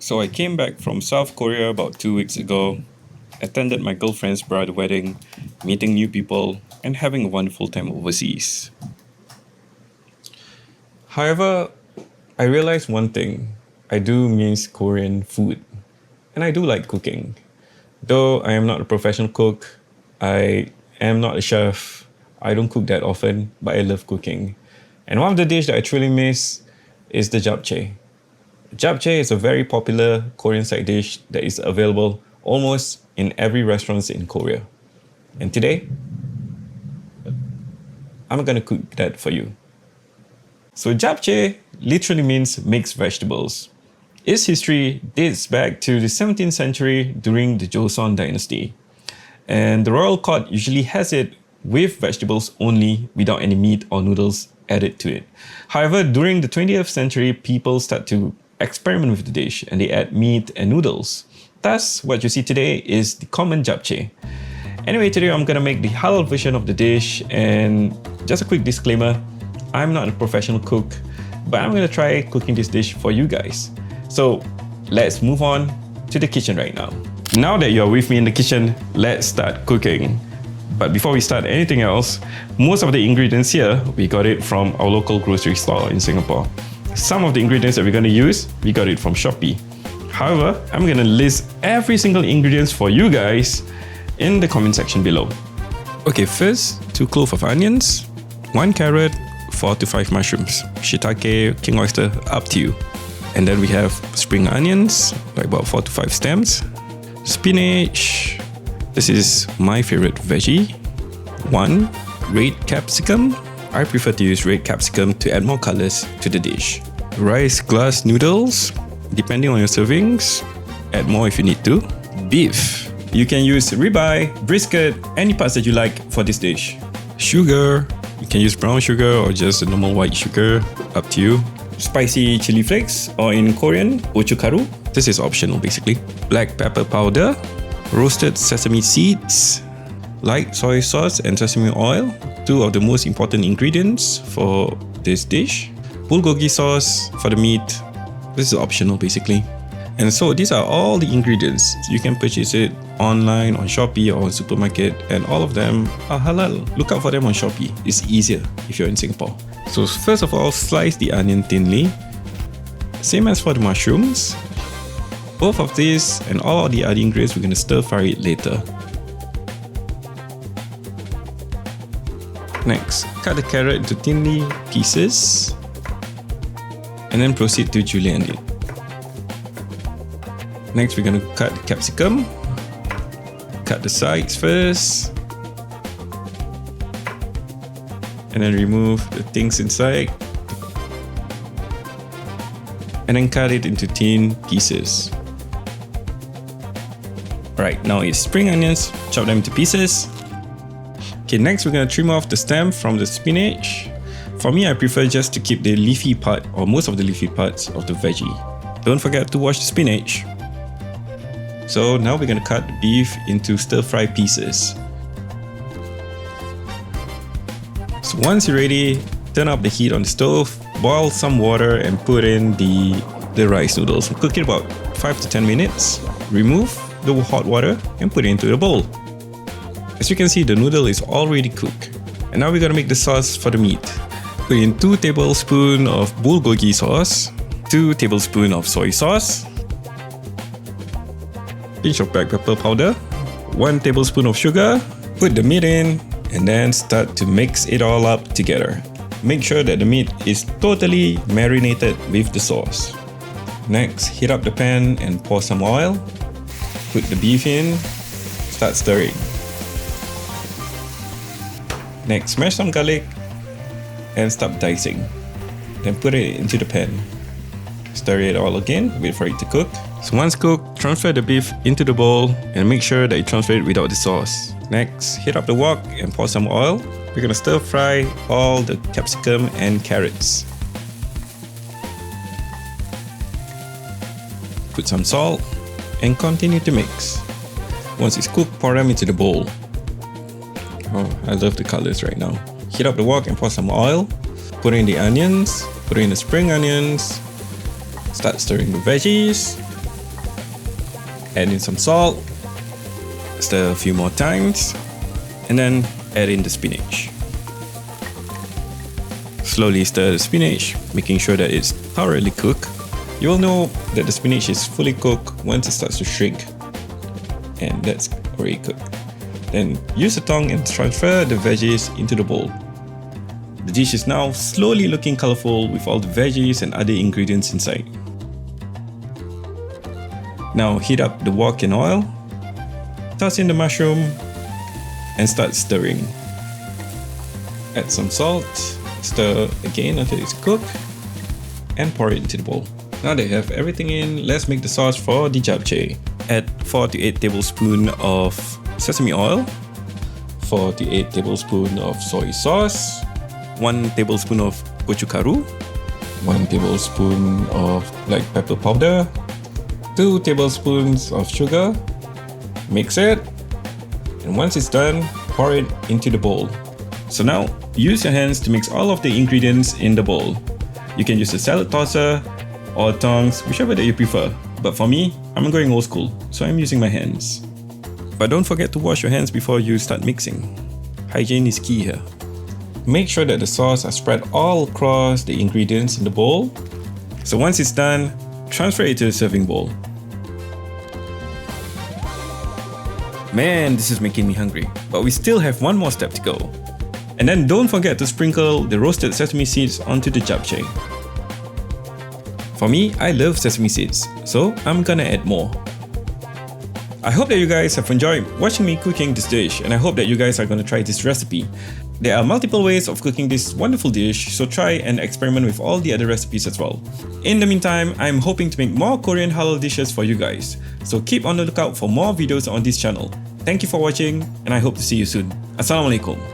So I came back from South Korea about 2 weeks ago, attended my girlfriend's brother wedding, meeting new people, and having a wonderful time overseas. However, I realized one thing. I do miss Korean food, and I do like cooking. Though I am not a professional cook, I am not a chef, I don't cook that often, but I love cooking. And one of the dishes that I truly miss is the japchae. Japchae is a very popular Korean side dish that is available almost in every restaurant in Korea. And today, I'm gonna cook that for you. So japchae literally means mixed vegetables. Its history dates back to the 17th century during the Joseon dynasty. And the royal court usually has it with vegetables only without any meat or noodles added to it. However, during the 20th century, people start to experiment with the dish and they add meat and noodles. Thus, what you see today is the common japchae. Anyway, today I'm gonna make the halal version of the dish, and just a quick disclaimer, I'm not a professional cook, but I'm gonna try cooking this dish for you guys. So let's move on to the kitchen right now. Now that you're with me in the kitchen, let's start cooking. But before we start anything else, most of the ingredients here, we got it from our local grocery store in Singapore. Some of the ingredients that we're going to use, we got it from Shopee. However, I'm going to list every single ingredients for you guys in the comment section below. Okay, first, 2 cloves of onions, 1 carrot, 4 to 5 mushrooms, shiitake, king oyster, up to you. And then we have spring onions, like about 4 to 5 stems, spinach, this is my favorite veggie, 1 red capsicum. I prefer to use red capsicum to add more colors to the dish. Rice glass noodles, depending on your servings, add more if you need to. Beef, you can use ribeye, brisket, any parts that you like for this dish. Sugar, you can use brown sugar or just a normal white sugar, up to you. Spicy chili flakes, or in Korean, gochugaru. This is optional basically. Black pepper powder, roasted sesame seeds, light soy sauce and sesame oil, 2 of the most important ingredients for this dish. Bulgogi sauce for the meat, this is optional basically. And so these are all the ingredients. You can purchase it online, on Shopee or on supermarket, and all of them are halal. Look out for them on Shopee, it's easier if you're in Singapore. So first of all, slice the onion thinly. Same as for the mushrooms. Both of these and all of the other ingredients, we're going to stir fry it later. Next, cut the carrot into thinly pieces and then proceed to julienne it. Next, we're going to cut the capsicum. Cut the sides first and then remove the things inside and then cut it into thin pieces. Alright, now it's spring onions, chop them into pieces. Okay, next we're going to trim off the stem from the spinach. For me, I prefer just to keep the leafy part or most of the leafy parts of the veggie. Don't forget to wash the spinach. So now we're going to cut the beef into stir-fry pieces. So once you're ready, turn up the heat on the stove, boil some water and put in the rice noodles. Cook it about 5 to 10 minutes. Remove the hot water and put it into the bowl. As you can see, the noodle is already cooked. And now we're going to make the sauce for the meat. Put in 2 tablespoons of bulgogi sauce, 2 tablespoons of soy sauce, pinch of black pepper powder, 1 tablespoon of sugar. Put the meat in and then start to mix it all up together. Make sure that the meat is totally marinated with the sauce. Next, heat up the pan and pour some oil. Put the beef in, start stirring. Next, smash some garlic and start dicing. Then put it into the pan. Stir it all again, wait for it to cook. So once cooked, transfer the beef into the bowl and make sure that you transfer it without the sauce. Next, heat up the wok and pour some oil. We're gonna stir fry all the capsicum and carrots. Put some salt and continue to mix. Once it's cooked, pour them into the bowl. Oh, I love the colors right now. Heat up the wok and pour some oil. Put in the onions, put in the spring onions. Start stirring the veggies. Add in some salt, stir a few more times, and then add in the spinach. Slowly stir the spinach, making sure that it's thoroughly cooked. You will know that the spinach is fully cooked once it starts to shrink, and that's already cooked. Then use a tongue and transfer the veggies into the bowl. The dish is now slowly looking colorful with all the veggies and other ingredients inside. Now heat up the wok in oil, toss in the mushroom, and start stirring. Add some salt, stir again until it's cooked, and pour it into the bowl. Now that you have everything in, let's make the sauce for the japchae. Add 4 to 8 tablespoons of sesame oil, 4 to 8 tablespoons of soy sauce, 1 tablespoon of gochugaru, 1 tablespoon of black pepper powder, 2 tablespoons of sugar. Mix it, and once it's done, pour it into the bowl. So now, use your hands to mix all of the ingredients in the bowl. You can use a salad tosser or tongs, whichever that you prefer. But for me, I'm going old school, so I'm using my hands. But don't forget to wash your hands before you start mixing. Hygiene is key here. Make sure that the sauce are spread all across the ingredients in the bowl. So once it's done, transfer it to the serving bowl. Man, this is making me hungry, but we still have one more step to go. And then don't forget to sprinkle the roasted sesame seeds onto the japchae. For me, I love sesame seeds, so I'm gonna add more. I hope that you guys have enjoyed watching me cooking this dish, and I hope that you guys are gonna try this recipe. There are multiple ways of cooking this wonderful dish, so try and experiment with all the other recipes as well. In the meantime, I'm hoping to make more Korean halal dishes for you guys, so keep on the lookout for more videos on this channel. Thank you for watching, and I hope to see you soon. Assalamualaikum.